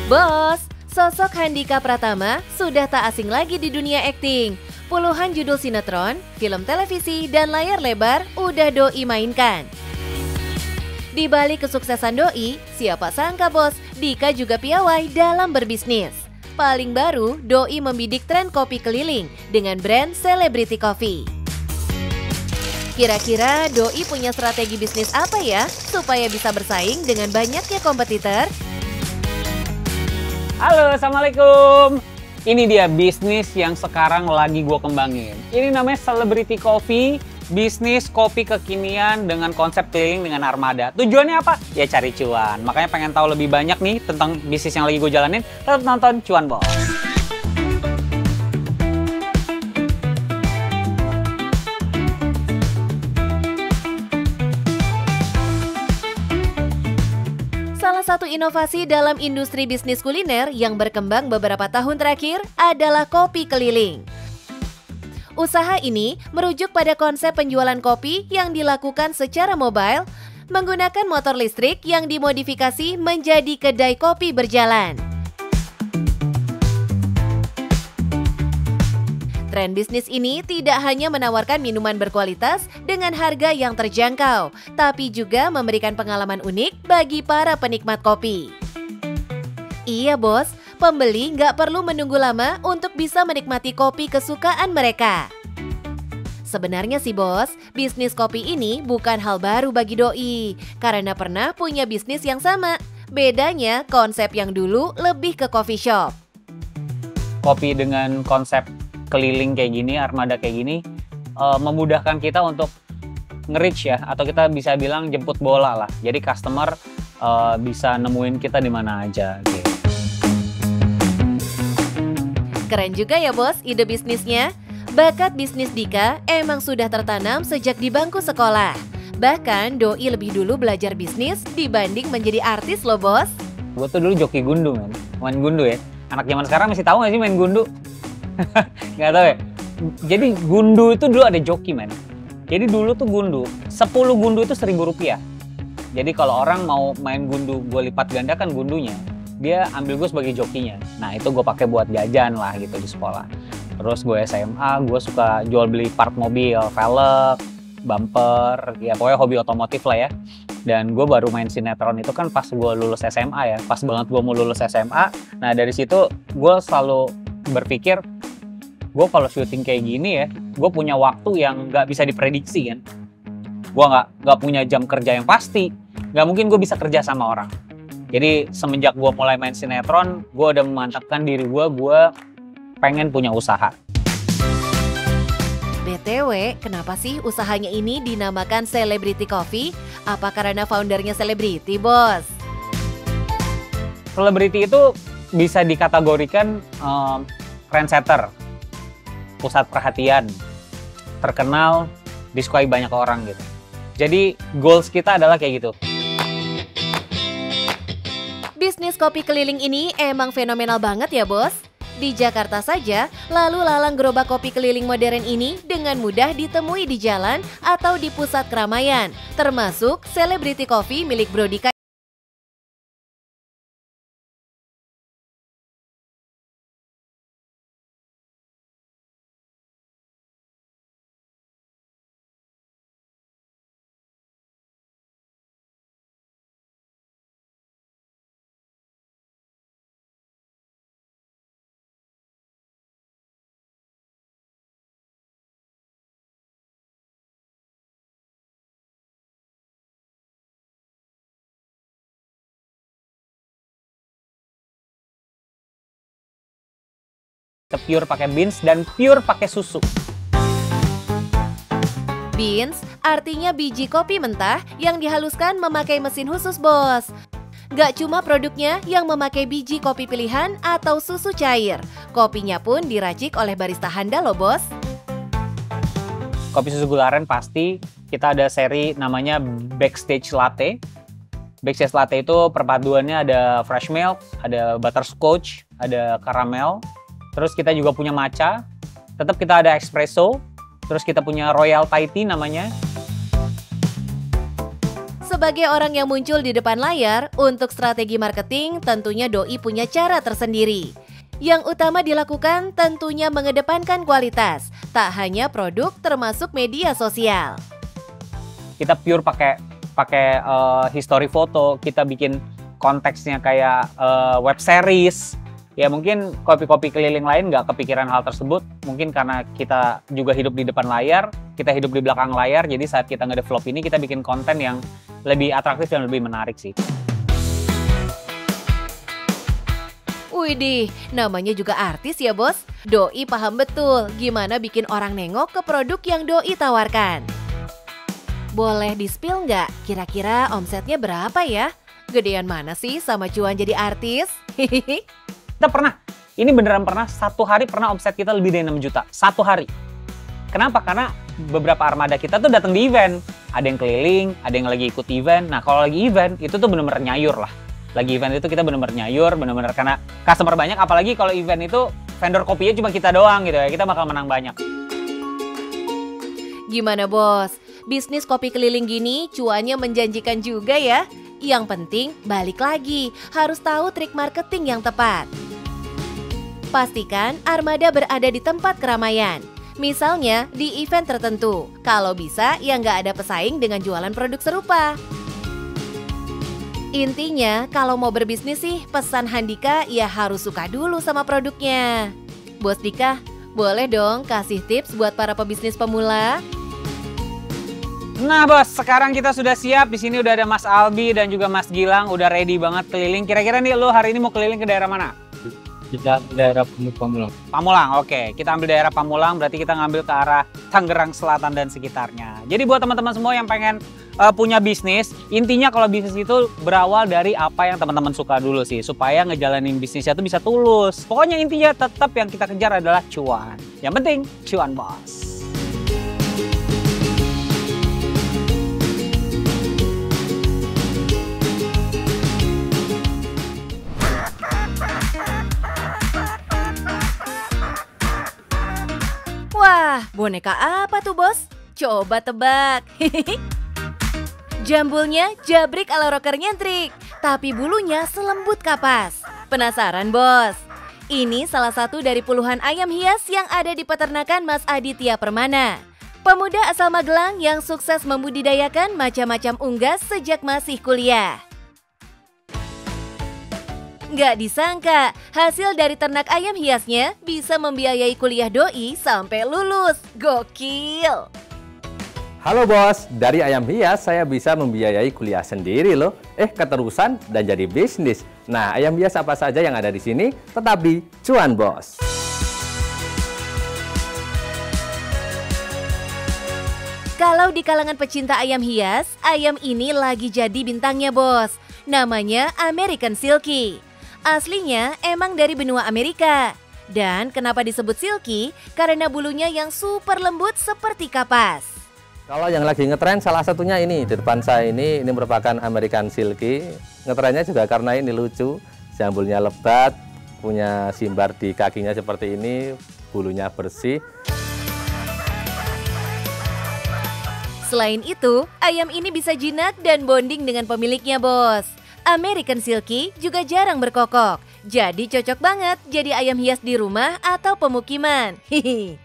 Bos, sosok Handika Pratama sudah tak asing lagi di dunia akting. Puluhan judul sinetron, film televisi, dan layar lebar udah Doi mainkan. Di balik kesuksesan Doi, siapa sangka bos, Dika juga piawai dalam berbisnis. Paling baru, Doi membidik tren kopi keliling dengan brand Celebrity Coffee. Kira-kira Doi punya strategi bisnis apa ya supaya bisa bersaing dengan banyaknya kompetitor? Halo, Assalamualaikum. Ini dia bisnis yang sekarang lagi gue kembangin. Ini namanya Celebrity Coffee, bisnis kopi kekinian dengan konsep keliling dengan armada. Tujuannya apa? Ya cari cuan. Makanya pengen tahu lebih banyak nih tentang bisnis yang lagi gue jalanin, tetap nonton Cuan Bos. Salah satu inovasi dalam industri bisnis kuliner yang berkembang beberapa tahun terakhir adalah kopi keliling. Usaha ini merujuk pada konsep penjualan kopi yang dilakukan secara mobile, menggunakan motor listrik yang dimodifikasi menjadi kedai kopi berjalan. Tren bisnis ini tidak hanya menawarkan minuman berkualitas dengan harga yang terjangkau, tapi juga memberikan pengalaman unik bagi para penikmat kopi. Iya bos, pembeli nggak perlu menunggu lama untuk bisa menikmati kopi kesukaan mereka. Sebenarnya sih bos, bisnis kopi ini bukan hal baru bagi Doi, karena pernah punya bisnis yang sama. Bedanya konsep yang dulu lebih ke coffee shop. Kopi dengan konsep keliling kayak gini, armada kayak gini, memudahkan kita untuk nge-reach ya, atau kita bisa bilang jemput bola lah. Jadi customer bisa nemuin kita di mana aja. Gitu. Keren juga ya bos ide bisnisnya. Bakat bisnis Dika emang sudah tertanam sejak di bangku sekolah. Bahkan Doi lebih dulu belajar bisnis dibanding menjadi artis loh bos. Gue tuh dulu joki gundu men, main gundu ya. Anak zaman sekarang masih tahu gak sih main gundu? Nggak tahu ya. Jadi gundu itu dulu ada joki men. Jadi dulu tuh gundu, 10 gundu itu Rp1.000. Jadi kalau orang mau main gundu, gue lipat gandakan gundunya, dia ambil gue sebagai jokinya. Nah itu gue pakai buat jajan lah gitu di sekolah. Terus gue SMA, gue suka jual beli part mobil, velg, bumper, ya pokoknya hobi otomotif lah ya. Dan gue baru main sinetron itu kan pas gue lulus SMA ya, pas banget gue mau lulus SMA. Nah dari situ gue selalu berpikir, gue kalau syuting kayak gini ya, gue punya waktu yang nggak bisa diprediksi kan. Gue nggak punya jam kerja yang pasti, nggak mungkin gue bisa kerja sama orang. Jadi semenjak gue mulai main sinetron, gue udah memantapkan diri gue pengen punya usaha. BTW, kenapa sih usahanya ini dinamakan Celebrity Coffee? Apa karena foundernya selebriti bos? Selebriti itu bisa dikategorikan trendsetter, pusat perhatian, terkenal, disukai banyak orang gitu. Jadi goals kita adalah kayak gitu. Bisnis kopi keliling ini emang fenomenal banget ya bos. Di Jakarta saja, lalu lalang gerobak kopi keliling modern ini dengan mudah ditemui di jalan atau di pusat keramaian, termasuk Celebrity Coffee milik Bro Dika. Pure pakai beans dan pure pakai susu. Beans artinya biji kopi mentah yang dihaluskan memakai mesin khusus bos. Gak cuma produknya yang memakai biji kopi pilihan atau susu cair, kopinya pun diracik oleh barista handal loh bos. Kopi susu gula aren pasti, kita ada seri namanya Backstage Latte. Backstage Latte itu perpaduannya ada fresh milk, ada butterscotch, ada caramel. Terus kita juga punya matcha, tetap kita ada espresso, terus kita punya royal Thai tea namanya. Sebagai orang yang muncul di depan layar, untuk strategi marketing tentunya Doi punya cara tersendiri. Yang utama dilakukan tentunya mengedepankan kualitas, tak hanya produk termasuk media sosial. Kita pure pakai history foto, kita bikin konteksnya kayak web series. Ya mungkin kopi-kopi keliling lain nggak kepikiran hal tersebut, mungkin karena kita juga hidup di depan layar, kita hidup di belakang layar, jadi saat kita nge-develop ini kita bikin konten yang lebih atraktif dan lebih menarik sih. Widih, namanya juga artis ya bos. Doi paham betul gimana bikin orang nengok ke produk yang Doi tawarkan. Boleh di-spill nggak? Kira-kira omsetnya berapa ya? Gedean mana sih sama cuan jadi artis? Kita pernah, ini beneran pernah, satu hari pernah omset kita lebih dari 6 juta. Satu hari. Kenapa? Karena beberapa armada kita tuh datang di event. Ada yang keliling, ada yang lagi ikut event. Nah kalau lagi event, itu tuh bener-bener nyayur lah. Lagi event itu kita bener-bener nyayur, bener-bener karena customer banyak. Apalagi kalau event itu vendor kopinya cuma kita doang gitu ya, kita bakal menang banyak. Gimana bos? Bisnis kopi keliling gini cuannya menjanjikan juga ya? Yang penting balik lagi, harus tahu trik marketing yang tepat. Pastikan armada berada di tempat keramaian. Misalnya di event tertentu. Kalau bisa ya nggak ada pesaing dengan jualan produk serupa. Intinya kalau mau berbisnis sih pesan Handika ya harus suka dulu sama produknya. Bos Dika, boleh dong kasih tips buat para pebisnis pemula? Nah bos, sekarang kita sudah siap. Di sini udah ada Mas Albi dan juga Mas Gilang, udah ready banget keliling. Kira-kira nih lo hari ini mau keliling ke daerah mana? Kita daerah Pamulang. Pamulang, oke. Kita ambil daerah Pamulang, berarti kita ngambil ke arah Tangerang Selatan dan sekitarnya. Jadi buat teman-teman semua yang pengen punya bisnis, intinya kalau bisnis itu berawal dari apa yang teman-teman suka dulu sih, supaya ngejalanin bisnisnya itu bisa tulus. Pokoknya intinya tetap yang kita kejar adalah cuan. Yang penting cuan bos. Wah, boneka apa tuh bos? Coba tebak. Jambulnya jabrik ala rocker nyentrik, tapi bulunya selembut kapas. Penasaran bos? Ini salah satu dari puluhan ayam hias yang ada di peternakan Mas Aditya Permana. Pemuda asal Magelang yang sukses membudidayakan macam-macam unggas sejak masih kuliah. Nggak disangka, hasil dari ternak ayam hiasnya bisa membiayai kuliah Doi sampai lulus. Gokil! Halo bos, dari ayam hias saya bisa membiayai kuliah sendiri loh. Keterusan dan jadi bisnis. Nah, ayam hias apa saja yang ada di sini? Tetap di Cuan Bos. Kalau di kalangan pecinta ayam hias, ayam ini lagi jadi bintangnya bos. Namanya American Silky. Aslinya emang dari benua Amerika. Dan kenapa disebut silky? Karena bulunya yang super lembut seperti kapas. Kalau yang lagi ngetren salah satunya ini di depan saya ini merupakan American Silky. Ngetrennya juga karena ini lucu, jambulnya lebat, punya simbar di kakinya seperti ini, bulunya bersih. Selain itu, ayam ini bisa jinak dan bonding dengan pemiliknya bos. American Silky juga jarang berkokok, jadi cocok banget jadi ayam hias di rumah atau pemukiman. Hihi.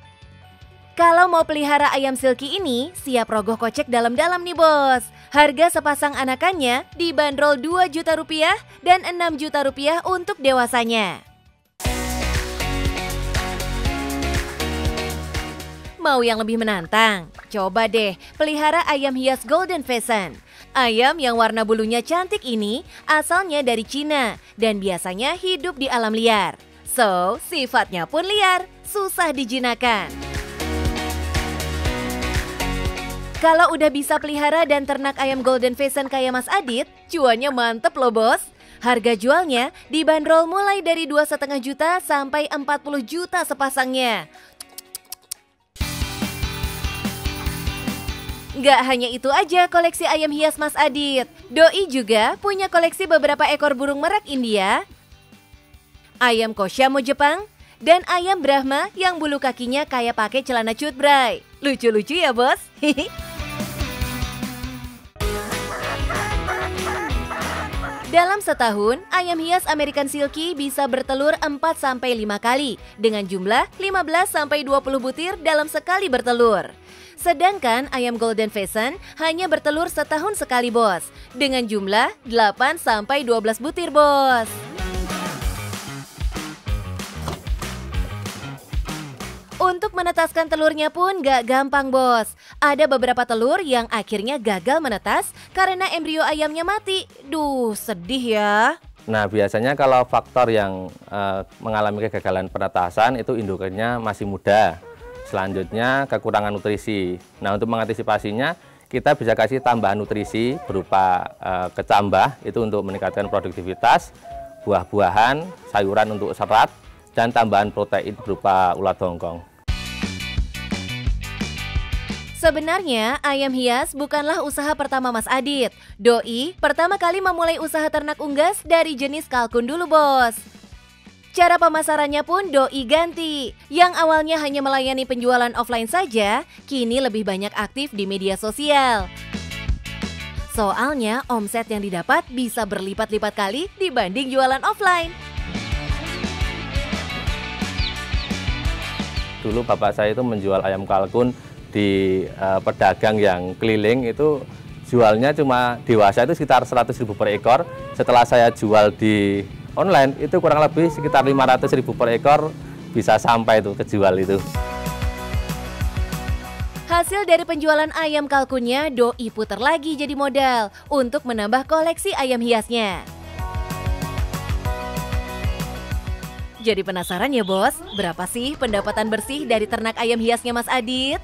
Kalau mau pelihara ayam silky ini, siap rogoh kocek dalam-dalam nih bos. Harga sepasang anakannya dibanderol 2 juta rupiah dan 6 juta rupiah untuk dewasanya. Mau yang lebih menantang? Coba deh pelihara ayam hias Golden Pheasant. Ayam yang warna bulunya cantik ini asalnya dari Cina dan biasanya hidup di alam liar. So, sifatnya pun liar, susah dijinakan. Kalau udah bisa pelihara dan ternak ayam Golden Pheasant kayak Mas Adit, cuannya mantep loh bos. Harga jualnya dibanderol mulai dari 2,5 juta sampai 40 juta sepasangnya. Nggak hanya itu aja koleksi ayam hias Mas Adit. Doi juga punya koleksi beberapa ekor burung merak India, ayam Koshamo Jepang, dan ayam Brahma yang bulu kakinya kayak pakai celana cutbray. Lucu-lucu ya bos? Dalam setahun, ayam hias American Silky bisa bertelur 4-5 kali dengan jumlah 15-20 butir dalam sekali bertelur. Sedangkan ayam Golden Pheasant hanya bertelur setahun sekali, bos, dengan jumlah 8-12 butir, bos. Untuk menetaskan telurnya pun gak gampang, bos. Ada beberapa telur yang akhirnya gagal menetas karena embrio ayamnya mati. Duh, sedih ya. Nah, biasanya kalau faktor yang mengalami kegagalan penetasan itu indukannya masih muda. Selanjutnya kekurangan nutrisi. Nah, untuk mengantisipasinya kita bisa kasih tambahan nutrisi berupa kecambah itu untuk meningkatkan produktivitas, buah-buahan, sayuran untuk serat, dan tambahan protein berupa ulat hongkong. Sebenarnya ayam hias bukanlah usaha pertama Mas Adit. Doi pertama kali memulai usaha ternak unggas dari jenis kalkun dulu, bos. Cara pemasarannya pun Doi ganti. Yang awalnya hanya melayani penjualan offline saja, kini lebih banyak aktif di media sosial. Soalnya omset yang didapat bisa berlipat-lipat kali dibanding jualan offline. Dulu bapak saya itu menjual ayam kalkun di pedagang yang keliling, itu jualnya cuma dewasa itu sekitar 100.000 per ekor. Setelah saya jual di online itu kurang lebih sekitar 500.000 per ekor bisa sampai itu kejual itu. Hasil dari penjualan ayam kalkunnya, Doi putar lagi jadi modal untuk menambah koleksi ayam hiasnya. Jadi penasaran ya, bos? Berapa sih pendapatan bersih dari ternak ayam hiasnya Mas Adit?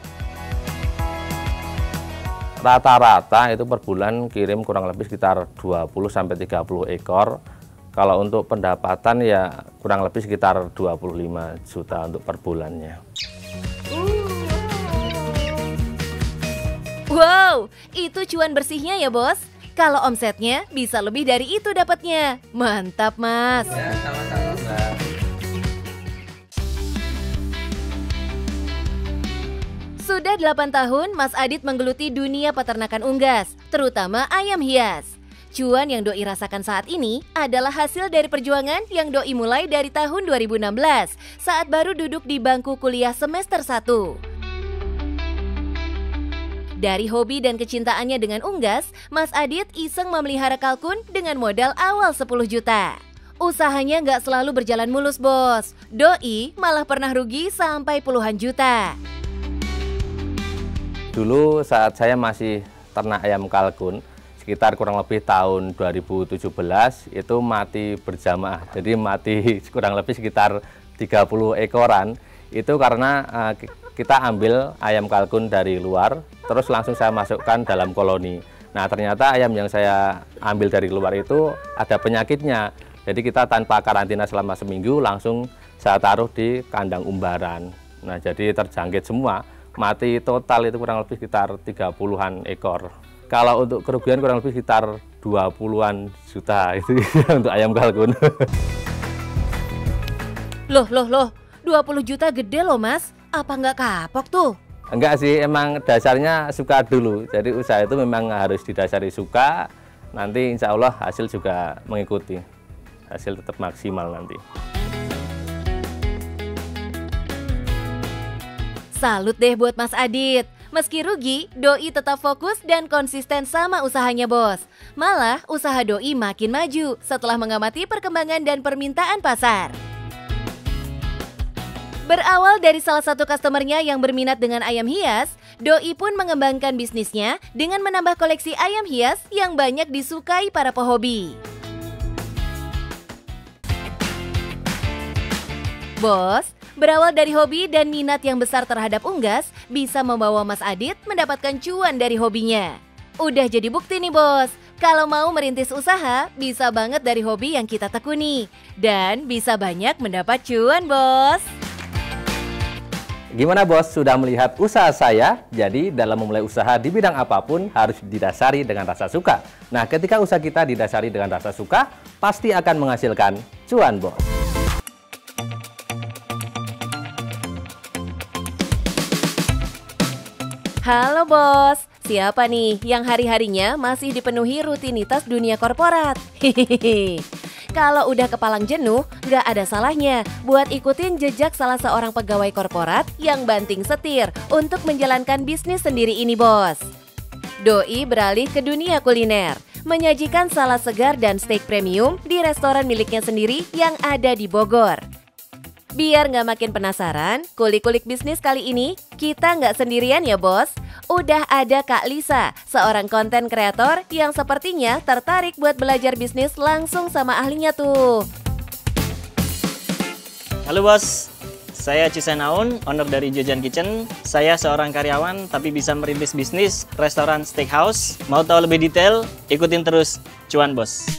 Rata-rata itu per bulan kirim kurang lebih sekitar 20-30 ekor. Kalau untuk pendapatan ya kurang lebih sekitar 25 juta untuk per bulannya. Wow, itu cuan bersihnya ya, bos. Kalau omsetnya bisa lebih dari itu dapatnya. Mantap, Mas. Ya, sama-sama, Mbak. Sudah 8 tahun Mas Adit menggeluti dunia peternakan unggas, terutama ayam hias. Cuan yang Doi rasakan saat ini adalah hasil dari perjuangan yang Doi mulai dari tahun 2016 saat baru duduk di bangku kuliah semester 1. Dari hobi dan kecintaannya dengan unggas, Mas Adit iseng memelihara kalkun dengan modal awal 10 juta. Usahanya nggak selalu berjalan mulus, bos. Doi malah pernah rugi sampai puluhan juta. Dulu saat saya masih ternak ayam kalkun, sekitar kurang lebih tahun 2017 itu mati berjamaah. Jadi mati kurang lebih sekitar 30 ekoran. Itu karena kita ambil ayam kalkun dari luar, terus langsung saya masukkan dalam koloni. Nah, ternyata ayam yang saya ambil dari luar itu ada penyakitnya. Jadi kita tanpa karantina selama seminggu langsung saya taruh di kandang umbaran. Nah, jadi terjangkit semua. Mati total itu kurang lebih sekitar 30-an ekor. Kalau untuk kerugian kurang lebih sekitar 20-an juta itu untuk ayam kalkun. Loh, 20 juta gede loh, Mas. Apa nggak kapok tuh? Enggak sih, emang dasarnya suka dulu. Jadi usaha itu memang harus didasari suka. Nanti insya Allah hasil juga mengikuti. Hasil tetap maksimal nanti. Salut deh buat Mas Adit. Meski rugi, Doi tetap fokus dan konsisten sama usahanya, bos. Malah usaha Doi makin maju setelah mengamati perkembangan dan permintaan pasar. Berawal dari salah satu customernya yang berminat dengan ayam hias, Doi pun mengembangkan bisnisnya dengan menambah koleksi ayam hias yang banyak disukai para pehobi. Bos, berawal dari hobi dan minat yang besar terhadap unggas, bisa membawa Mas Adit mendapatkan cuan dari hobinya. Udah jadi bukti nih, bos. Kalau mau merintis usaha, bisa banget dari hobi yang kita tekuni. Dan bisa banyak mendapat cuan, bos. Gimana, bos? Sudah melihat usaha saya? Jadi dalam memulai usaha di bidang apapun harus didasari dengan rasa suka. Nah, ketika usaha kita didasari dengan rasa suka, pasti akan menghasilkan cuan, bos. Halo, bos. Siapa nih yang hari-harinya masih dipenuhi rutinitas dunia korporat? Hehehe. Kalau udah kepalang jenuh, nggak ada salahnya buat ikutin jejak salah seorang pegawai korporat yang banting setir untuk menjalankan bisnis sendiri ini, bos. Doi beralih ke dunia kuliner, menyajikan salad segar dan steak premium di restoran miliknya sendiri yang ada di Bogor. Biar nggak makin penasaran, kulik-kulik bisnis kali ini kita nggak sendirian ya, bos. Udah ada Kak Lisa, seorang konten kreator yang sepertinya tertarik buat belajar bisnis langsung sama ahlinya tuh. Halo bos, saya Cisenaun, owner dari Jajan Kitchen. Saya seorang karyawan tapi bisa merintis bisnis restoran steakhouse. Mau tahu lebih detail? Ikutin terus Cuan Bos.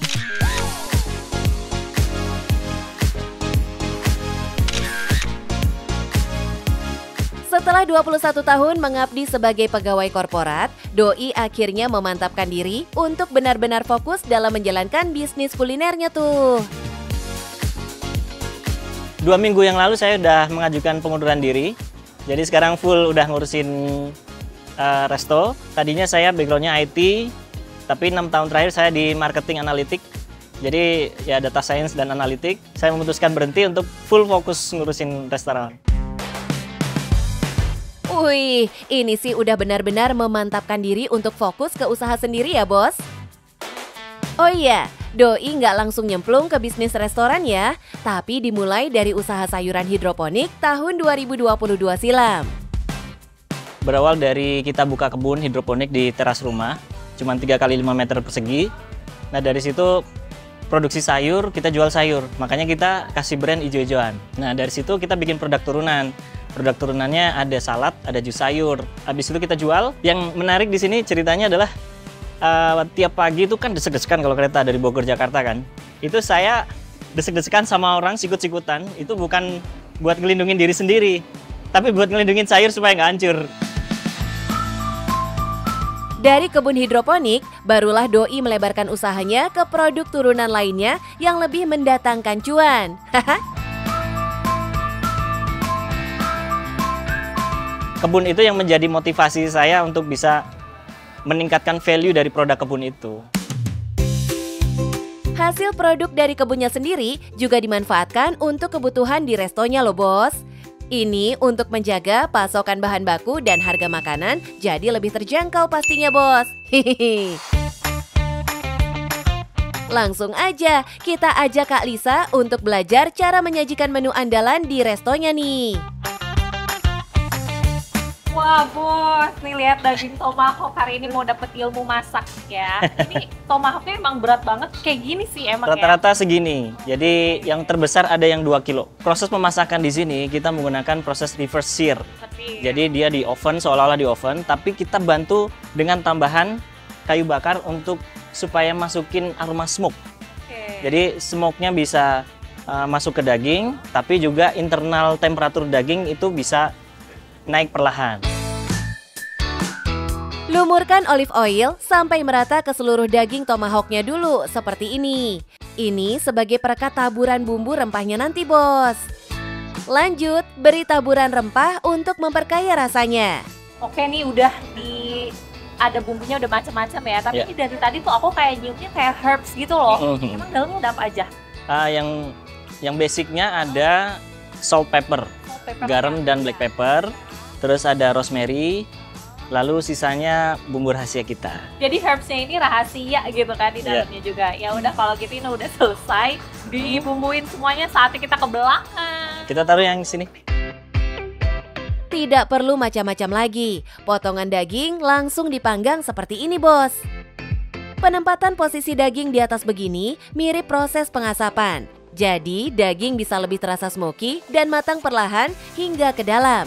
Setelah 21 tahun mengabdi sebagai pegawai korporat, Doi akhirnya memantapkan diri untuk benar-benar fokus dalam menjalankan bisnis kulinernya tuh. 2 minggu yang lalu saya udah mengajukan pengunduran diri. Jadi sekarang full udah ngurusin resto. Tadinya saya backgroundnya IT, tapi 6 tahun terakhir saya di marketing analitik. Jadi ya data science dan analitik. Saya memutuskan berhenti untuk full fokus ngurusin restoran. Wih, ini sih udah benar-benar memantapkan diri untuk fokus ke usaha sendiri ya, bos. Oh iya, Doi nggak langsung nyemplung ke bisnis restoran ya, tapi dimulai dari usaha sayuran hidroponik tahun 2022 silam. Berawal dari kita buka kebun hidroponik di teras rumah, cuma 3 kali 5 meter persegi. Nah dari situ produksi sayur, kita jual sayur, makanya kita kasih brand ijo-ijoan. Nah dari situ kita bikin produk turunan. Produk turunannya ada salad, ada jus sayur. Habis itu kita jual. Yang menarik di sini ceritanya adalah tiap pagi itu kan desek-desekan kalau kereta dari Bogor Jakarta kan. Itu saya desek-desekan sama orang sikut-sikutan. Itu bukan buat ngelindungin diri sendiri, tapi buat ngelindungin sayur supaya nggak hancur. Dari kebun hidroponik, barulah Doi melebarkan usahanya ke produk turunan lainnya yang lebih mendatangkan cuan. Kebun itu yang menjadi motivasi saya untuk bisa meningkatkan value dari produk kebun itu. Hasil produk dari kebunnya sendiri juga dimanfaatkan untuk kebutuhan di restonya loh, bos. Ini untuk menjaga pasokan bahan baku dan harga makanan jadi lebih terjangkau pastinya, bos. Hihihi. Langsung aja kita ajak Kak Lisa untuk belajar cara menyajikan menu andalan di restonya nih. Wah bos, nih lihat daging tomahawk hari ini mau dapet ilmu masak ya. Ini tomahawknya emang berat banget, kayak gini sih emang Rata-rata segini, jadi yang terbesar ada yang 2 kilo. Proses pemasakan di sini kita menggunakan proses reverse sear. Jadi dia di oven, seolah-olah di oven, tapi kita bantu dengan tambahan kayu bakar untuk supaya masukin aroma smoke. Jadi smoke-nya bisa masuk ke daging, tapi juga internal temperatur daging itu bisa naik perlahan. Lumurkan olive oil sampai merata ke seluruh daging tomahawknya dulu, seperti ini. Ini sebagai perekat taburan bumbu rempahnya nanti, bos. Lanjut, beri taburan rempah untuk memperkaya rasanya. Oke nih udah ada bumbunya udah macam-macam ya, tapi ini dari tadi tuh aku kayak nyiumnya kayak herbs gitu loh. Emang dalamnya ada apa aja? Yang basicnya ada salt pepper, garam dan black pepper. Terus ada rosemary, lalu sisanya bumbu rahasia kita. Jadi herbsnya ini rahasia gitu kan di dalamnya juga. Ya udah kalau gitu ini udah selesai, dibumbuin semuanya, saatnya kita ke belakang. Kita taruh yang sini. Tidak perlu macam-macam lagi, potongan daging langsung dipanggang seperti ini, bos. Penempatan posisi daging di atas begini mirip proses pengasapan. Jadi daging bisa lebih terasa smoky dan matang perlahan hingga ke dalam.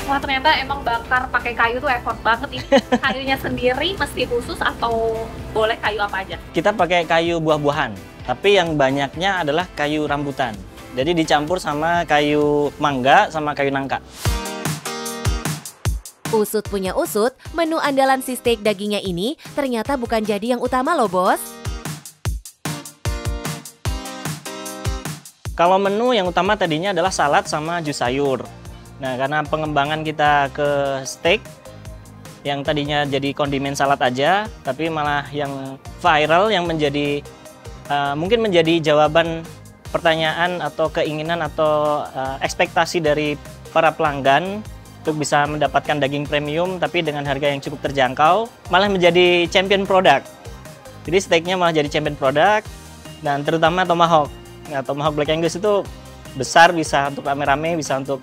Wah ternyata emang bakar pakai kayu tuh effort banget. Ini kayunya sendiri mesti khusus atau boleh kayu apa aja? Kita pakai kayu buah-buahan, tapi yang banyaknya adalah kayu rambutan. Jadi dicampur sama kayu mangga sama kayu nangka. Usut punya usut, menu andalan si steak dagingnya ini ternyata bukan jadi yang utama loh, bos. Kalau menu yang utama tadinya adalah salad sama jus sayur. Nah, karena pengembangan kita ke steak, yang tadinya jadi kondimen salad aja, tapi malah yang viral, yang menjadi mungkin menjadi jawaban pertanyaan atau keinginan atau ekspektasi dari para pelanggan untuk bisa mendapatkan daging premium tapi dengan harga yang cukup terjangkau, malah menjadi champion product. Jadi steaknya malah jadi champion product, dan terutama tomahawk. Nah, tomahawk Black Angus itu besar, bisa untuk rame-rame, bisa untuk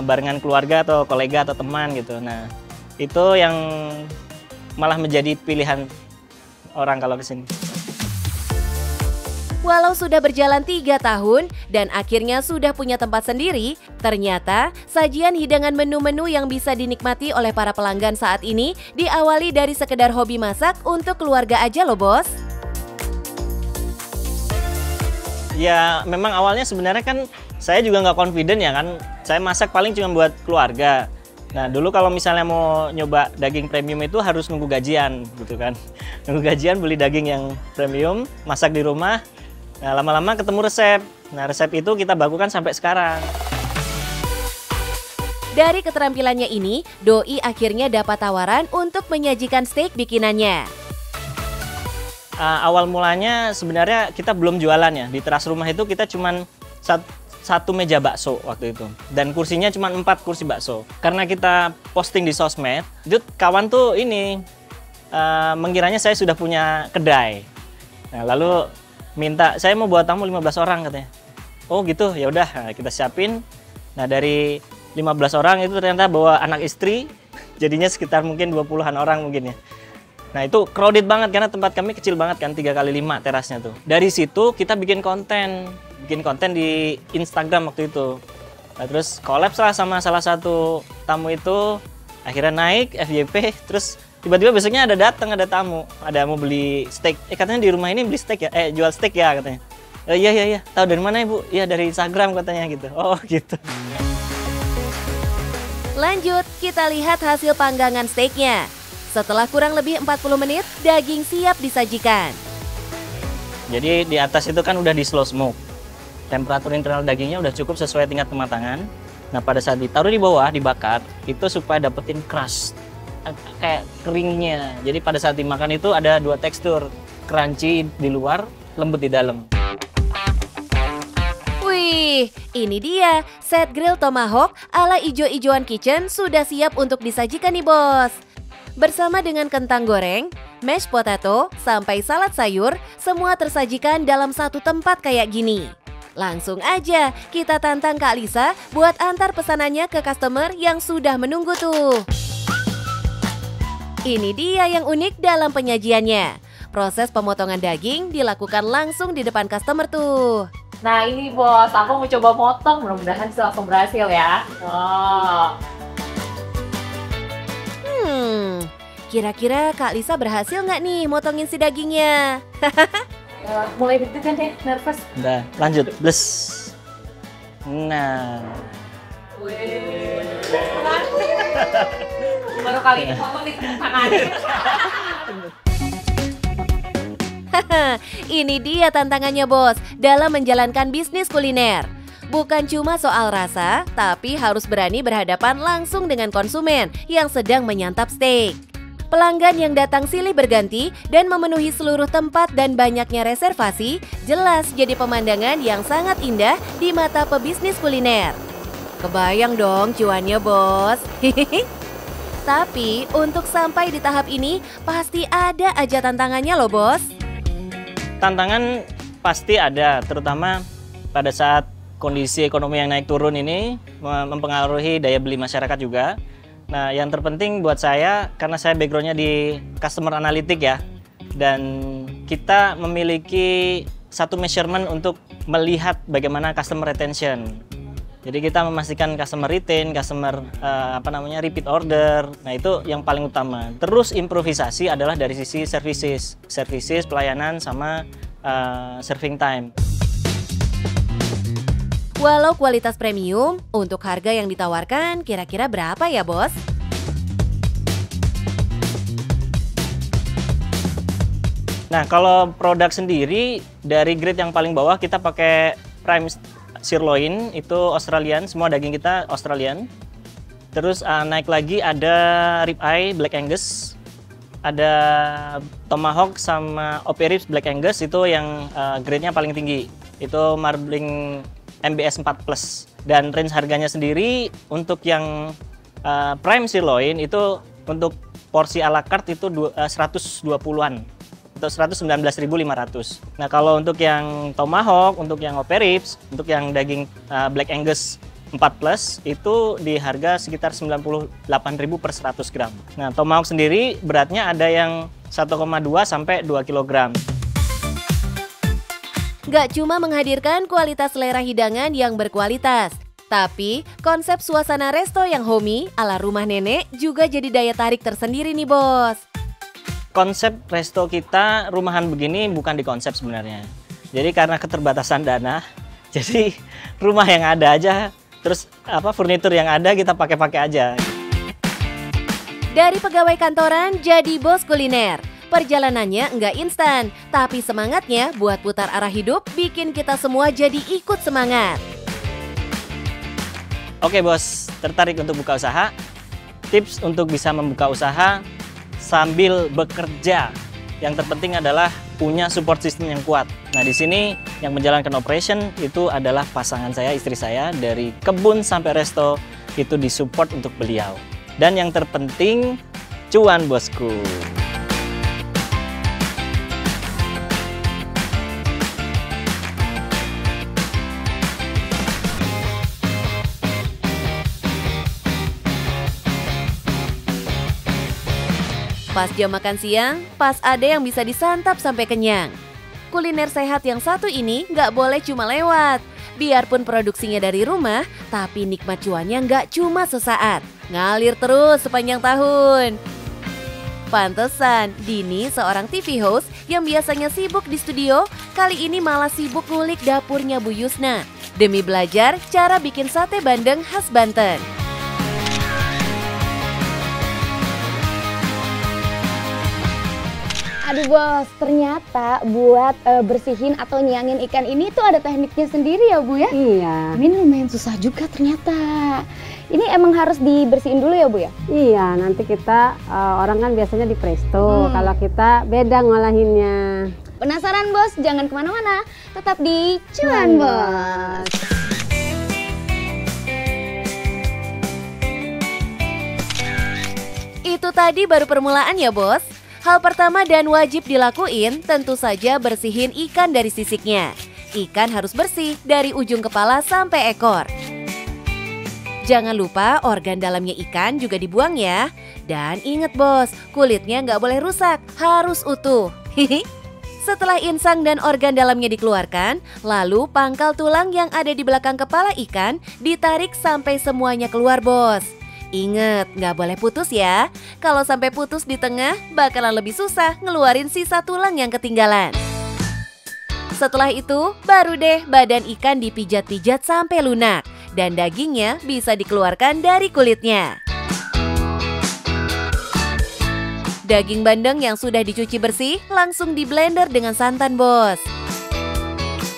barengan keluarga atau kolega atau teman gitu. Nah, itu yang malah menjadi pilihan orang kalau kesini. Walau sudah berjalan 3 tahun dan akhirnya sudah punya tempat sendiri, ternyata sajian hidangan menu-menu yang bisa dinikmati oleh para pelanggan saat ini diawali dari sekedar hobi masak untuk keluarga aja loh, Bos. Ya, memang awalnya sebenarnya kan saya juga nggak confident ya kan. Saya masak paling cuma buat keluarga. Nah, dulu kalau misalnya mau nyoba daging premium itu harus nunggu gajian gitu kan. Nunggu gajian beli daging yang premium, masak di rumah. Nah, lama-lama ketemu resep. Nah, resep itu kita bakukan sampai sekarang. Dari keterampilannya ini, Doi akhirnya dapat tawaran untuk menyajikan steak bikinannya. Awal mulanya sebenarnya kita belum jualan ya. Di teras rumah itu kita cuman satu meja bakso waktu itu, dan kursinya cuma 4 kursi bakso. Karena kita posting di sosmed, itu kawan tuh ini mengiranya saya sudah punya kedai. Nah, lalu minta saya mau buat tamu 15 orang katanya. Oh gitu, ya udah, nah, kita siapin. Nah, dari 15 orang itu ternyata bawa anak istri, jadinya sekitar mungkin 20-an orang mungkin ya. Nah, itu crowded banget karena tempat kami kecil banget kan, 3x5 terasnya tuh. Dari situ kita bikin konten di Instagram waktu itu. Nah, terus collab lah sama salah satu tamu itu, akhirnya naik FYP, terus tiba-tiba besoknya ada tamu, ada mau beli steak. Katanya di rumah ini beli steak ya, jual steak ya katanya. Iya, tahu dari mana Ibu? Iya, dari Instagram katanya gitu. Oh gitu. Lanjut, kita lihat hasil panggangan steaknya. Setelah kurang lebih 40 menit, daging siap disajikan. Jadi di atas itu kan udah di slow smoke. Temperatur internal dagingnya udah cukup sesuai tingkat kematangan. Nah, pada saat ditaruh di bawah, dibakar, itu supaya dapetin crust, kayak keringnya. Jadi pada saat dimakan itu ada 2 tekstur, crunchy di luar, lembut di dalam. Wih, ini dia, set grill tomahawk ala ijo-ijoan kitchen sudah siap untuk disajikan nih, Bos. Bersama dengan kentang goreng, mashed potato, sampai salad sayur, semua tersajikan dalam satu tempat kayak gini. Langsung aja kita tantang Kak Lisa buat antar pesanannya ke customer yang sudah menunggu tuh. Ini dia yang unik dalam penyajiannya. Proses pemotongan daging dilakukan langsung di depan customer tuh. Nah ini Bos, aku mau coba motong, mudah-mudahan langsung berhasil ya. Oh. Kira-kira Kak Lisa berhasil nggak nih motongin si dagingnya? Mulai deg-degan deh, nervous. Udah, lanjut, bless. Nah. Baru kali ini potong di tangan. Ini dia tantangannya, Bos, dalam menjalankan bisnis kuliner. Bukan cuma soal rasa, tapi harus berani berhadapan langsung dengan konsumen yang sedang menyantap steak. Pelanggan yang datang silih berganti dan memenuhi seluruh tempat dan banyaknya reservasi jelas jadi pemandangan yang sangat indah di mata pebisnis kuliner. Kebayang dong cuannya, Bos. Tapi untuk sampai di tahap ini pasti ada aja tantangannya loh, Bos. Tantangan pasti ada, terutama pada saat kondisi ekonomi yang naik turun ini mempengaruhi daya beli masyarakat juga. Nah, yang terpenting buat saya, karena saya backgroundnya di customer analytic ya, dan kita memiliki satu measurement untuk melihat bagaimana customer retention. Jadi kita memastikan customer retain, customer repeat order. Nah, itu yang paling utama. Terus improvisasi adalah dari sisi services, pelayanan sama serving time. Walau kualitas premium, untuk harga yang ditawarkan kira-kira berapa ya, Bos? Nah, kalau produk sendiri dari grade yang paling bawah kita pakai prime sirloin, itu Australian, semua daging kita Australian. Terus naik lagi ada ribeye Black Angus, ada tomahawk sama OP ribs Black Angus, itu yang grade-nya paling tinggi. Itu marbling MBS 4 Plus. Dan range harganya sendiri untuk yang prime sirloin itu untuk porsi ala carte itu 120-an atau 119.500. Nah, kalau untuk yang tomahawk, untuk yang OP ribs, untuk yang daging Black Angus 4 Plus itu di harga sekitar 98.000 per 100 gram. Nah, tomahawk sendiri beratnya ada yang 1,2 sampai 2 kg. Gak cuma menghadirkan kualitas selera hidangan yang berkualitas, tapi konsep suasana resto yang homey ala rumah nenek juga jadi daya tarik tersendiri nih bos. Konsep resto kita rumahan begini bukan di konsep sebenarnya. Jadi karena keterbatasan dana, jadi rumah yang ada aja, terus furnitur yang ada kita pakai-pakai aja. Dari pegawai kantoran jadi bos kuliner. Perjalanannya nggak instan, tapi semangatnya buat putar arah hidup bikin kita semua jadi ikut semangat. Oke bos, tertarik untuk buka usaha? Tips untuk bisa membuka usaha sambil bekerja. Yang terpenting adalah punya support system yang kuat. Nah, di sini yang menjalankan operation itu adalah pasangan saya, istri saya, dari kebun sampai resto itu disupport untuk beliau. Dan yang terpenting, cuan bosku. Pas jam makan siang, pas ada yang bisa disantap sampai kenyang. Kuliner sehat yang satu ini nggak boleh cuma lewat. Biarpun produksinya dari rumah, tapi nikmat cuannya nggak cuma sesaat. Ngalir terus sepanjang tahun. Pantesan, Dini seorang TV host yang biasanya sibuk di studio, kali ini malah sibuk ngulik dapurnya Bu Yusna. Demi belajar cara bikin sate bandeng khas Banten. Aduh bos, ternyata buat bersihin atau nyangin ikan ini tuh ada tekniknya sendiri ya Bu ya? Iya. Ini lumayan susah juga ternyata. Ini emang harus dibersihin dulu ya Bu ya? Iya, nanti kita orang kan biasanya di presto, kalau kita beda ngolahinnya. Penasaran bos? Jangan kemana-mana, tetap di Cuan Bos. Itu tadi baru permulaan ya bos. Hal pertama dan wajib dilakuin tentu saja bersihin ikan dari sisiknya. Ikan harus bersih dari ujung kepala sampai ekor. Jangan lupa organ dalamnya ikan juga dibuang ya. Dan inget bos, kulitnya nggak boleh rusak, harus utuh. Setelah insang dan organ dalamnya dikeluarkan, lalu pangkal tulang yang ada di belakang kepala ikan ditarik sampai semuanya keluar bos. Ingat, nggak boleh putus ya. Kalau sampai putus di tengah, bakalan lebih susah ngeluarin sisa tulang yang ketinggalan. Setelah itu, baru deh badan ikan dipijat-pijat sampai lunak. Dan dagingnya bisa dikeluarkan dari kulitnya. Daging bandeng yang sudah dicuci bersih langsung di blender dengan santan bos.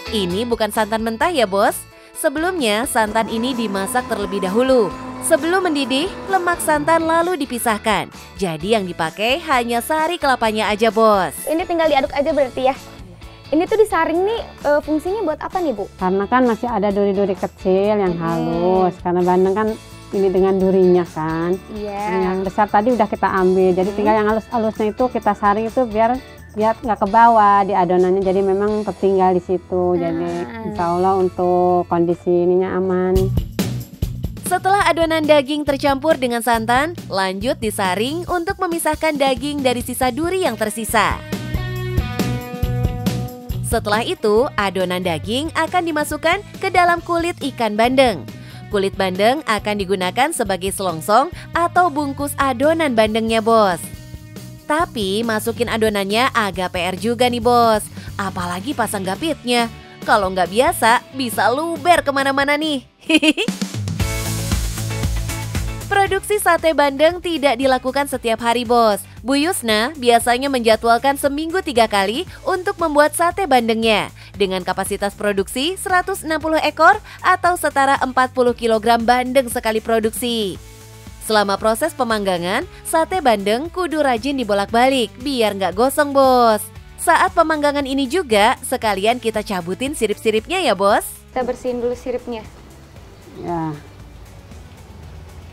Ini bukan santan mentah ya bos. Sebelumnya santan ini dimasak terlebih dahulu. Sebelum mendidih, lemak santan lalu dipisahkan. Jadi yang dipakai hanya sari kelapanya aja bos. Ini tinggal diaduk aja berarti ya? Ini tuh disaring nih fungsinya buat apa nih Bu? Karena kan masih ada duri-duri kecil yang halus. Karena bandeng kan ini dengan durinya kan. Iya. Yang besar tadi udah kita ambil. Jadi tinggal yang halus-halusnya itu kita saring itu biar nggak ke bawah di adonannya. Jadi memang tertinggal di situ. Jadi insya Allah untuk kondisi ininya aman. Setelah adonan daging tercampur dengan santan, lanjut disaring untuk memisahkan daging dari sisa duri yang tersisa. Setelah itu, adonan daging akan dimasukkan ke dalam kulit ikan bandeng. Kulit bandeng akan digunakan sebagai selongsong atau bungkus adonan bandengnya bos. Tapi masukin adonannya agak PR juga nih bos. Apalagi pasang gapitnya. Kalau nggak biasa, bisa luber kemana-mana nih. Produksi sate bandeng tidak dilakukan setiap hari bos. Bu Yusna biasanya menjadwalkan seminggu 3 kali untuk membuat sate bandengnya. Dengan kapasitas produksi 160 ekor atau setara 40 kg bandeng sekali produksi. Selama proses pemanggangan, sate bandeng kudu rajin dibolak-balik biar nggak gosong, Bos. Saat pemanggangan ini juga, sekalian kita cabutin sirip-siripnya ya, Bos. Kita bersihin dulu siripnya. Ya,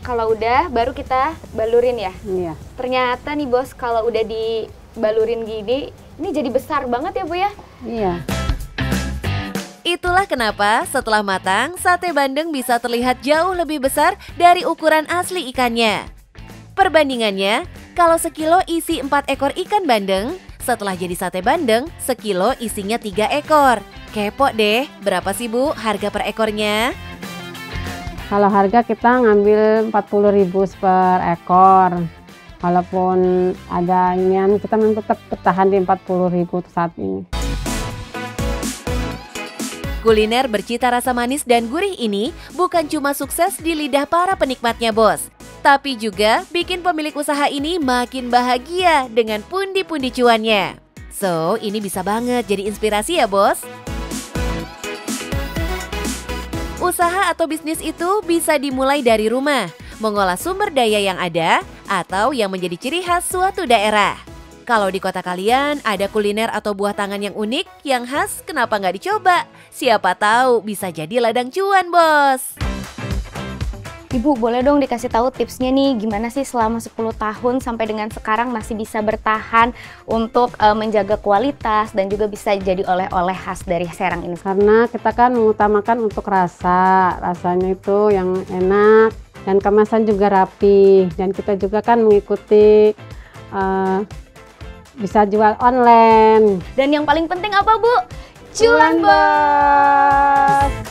Kalau udah, baru kita balurin ya. iya. Ternyata nih Bos, kalau udah dibalurin gini, ini jadi besar banget ya Bu ya? Iya. Itulah kenapa setelah matang, sate bandeng bisa terlihat jauh lebih besar dari ukuran asli ikannya. Perbandingannya, kalau sekilo isi 4 ekor ikan bandeng, setelah jadi sate bandeng, sekilo isinya 3 ekor. Kepo deh, berapa sih Bu harga per ekornya? Kalau harga kita ngambil 40.000 per ekor. Walaupun ada inian, kita memang tetap bertahan di 40.000 saat ini. Kuliner bercita rasa manis dan gurih ini bukan cuma sukses di lidah para penikmatnya, Bos. Tapi juga bikin pemilik usaha ini makin bahagia dengan pundi-pundi cuannya. So, ini bisa banget jadi inspirasi ya, Bos. Usaha atau bisnis itu bisa dimulai dari rumah, mengolah sumber daya yang ada, atau yang menjadi ciri khas suatu daerah. Kalau di kota kalian ada kuliner atau buah tangan yang unik, yang khas, kenapa nggak dicoba? Siapa tahu bisa jadi ladang cuan, Bos. Ibu boleh dong dikasih tahu tipsnya nih, gimana sih selama 10 tahun sampai dengan sekarang masih bisa bertahan untuk menjaga kualitas dan juga bisa jadi oleh-oleh khas dari Serang ini? Karena kita kan mengutamakan untuk rasanya itu yang enak dan kemasan juga rapi, dan kita juga kan mengikuti bisa jual online. Dan yang paling penting apa Bu? Cuan, Bos!